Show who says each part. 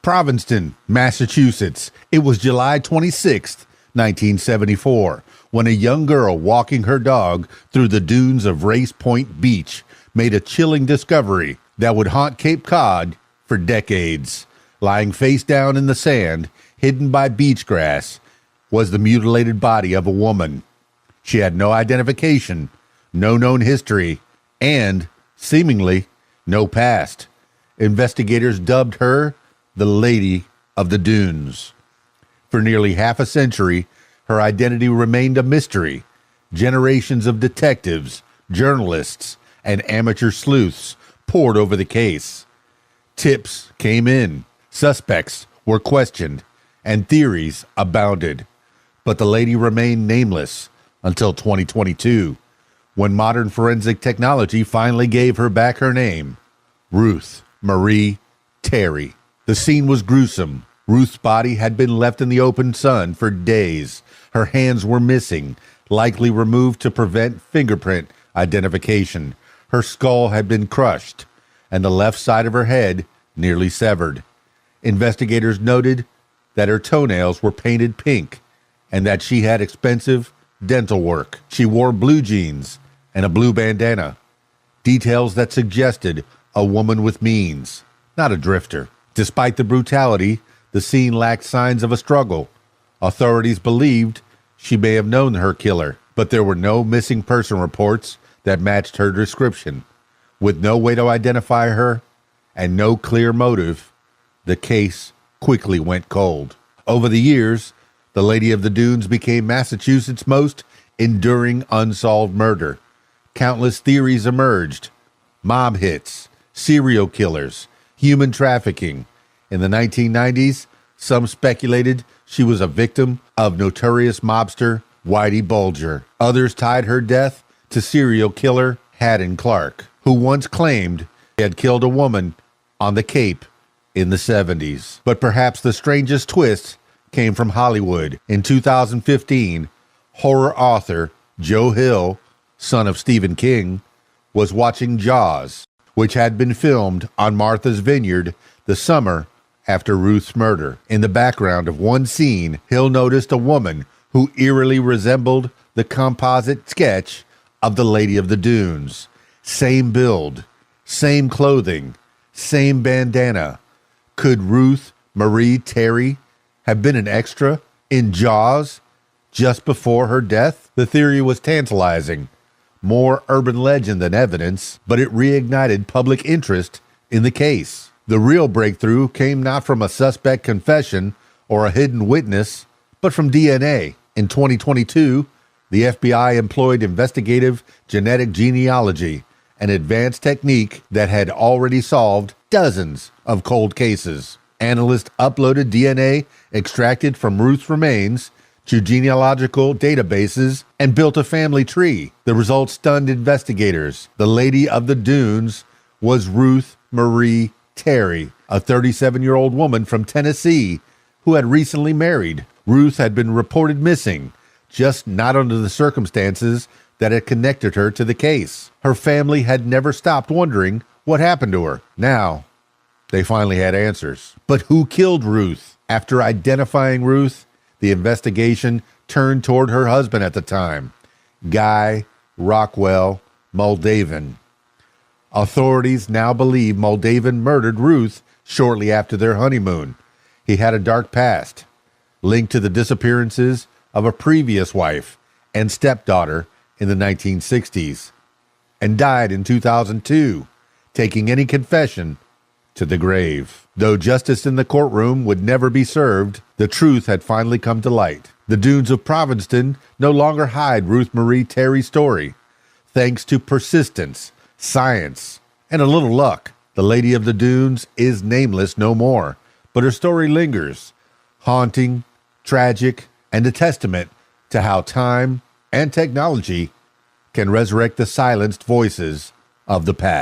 Speaker 1: Provincetown, Massachusetts. It was July 26th, 1974, when a young girl walking her dog through the dunes of Race Point Beach made a chilling discovery that would haunt Cape Cod for decades. Lying face down in the sand, hidden by beach grass, was the mutilated body of a woman. She had no identification, no known history, and, seemingly, no past. Investigators dubbed her the Lady of the Dunes. For nearly half a century, her identity remained a mystery. Generations of detectives, journalists, and amateur sleuths pored over the case. Tips came in, suspects were questioned, and theories abounded. But the lady remained nameless until 2022, when modern forensic technology finally gave her back her name, Ruth Marie Terry. The scene was gruesome. Ruth's body had been left in the open sun for days. Her hands were missing, likely removed to prevent fingerprint identification. Her skull had been crushed, and the left side of her head nearly severed. Investigators noted that her toenails were painted pink and that she had expensive dental work. She wore blue jeans and a blue bandana, details that suggested a woman with means, not a drifter. Despite the brutality, the scene lacked signs of a struggle. Authorities believed she may have known her killer, but there were no missing person reports that matched her description. With no way to identify her and no clear motive, the case quickly went cold. Over the years, the Lady of the Dunes became Massachusetts' most enduring unsolved murder. Countless theories emerged: mob hits, serial killers, human trafficking. In the 1990s, some speculated she was a victim of notorious mobster Whitey Bulger. Others tied her death to serial killer Haddon Clark, who once claimed he had killed a woman on the Cape in the 70s. But perhaps the strangest twist came from Hollywood. In 2015, horror author Joe Hill, son of Stephen King, was watching Jaws, which had been filmed on Martha's Vineyard the summer after Ruth's murder. In the background of one scene, Hill noticed a woman who eerily resembled the composite sketch of the Lady of the Dunes. Same build, same clothing, same bandana. Could Ruth Marie Terry have been an extra in Jaws just before her death? The theory was tantalizing. More urban legend than evidence, but it reignited public interest in the case. The real breakthrough came not from a suspect confession or a hidden witness, but from DNA. In 2022, the FBI employed investigative genetic genealogy, an advanced technique that had already solved dozens of cold cases. Analysts uploaded DNA extracted from Ruth's remains to genealogical databases and built a family tree. The results stunned investigators. The Lady of the Dunes was Ruth Marie Terry, a 37-year-old woman from Tennessee who had recently married. Ruth had been reported missing, just not under the circumstances that had connected her to the case. Her family had never stopped wondering what happened to her. Now, they finally had answers. But who killed Ruth? After identifying Ruth, the investigation turned toward her husband at the time, Guy Rockwell Moldavan. Authorities now believe Moldavan murdered Ruth shortly after their honeymoon. He had a dark past, linked to the disappearances of a previous wife and stepdaughter in the 1960s, and died in 2002, taking any confession to the grave. Though justice in the courtroom would never be served, the truth had finally come to light. The dunes of Provincetown no longer hide Ruth Marie Terry's story. Thanks to persistence, science, and a little luck, the Lady of the Dunes is nameless no more, but her story lingers, haunting, tragic, and a testament to how time and technology can resurrect the silenced voices of the past.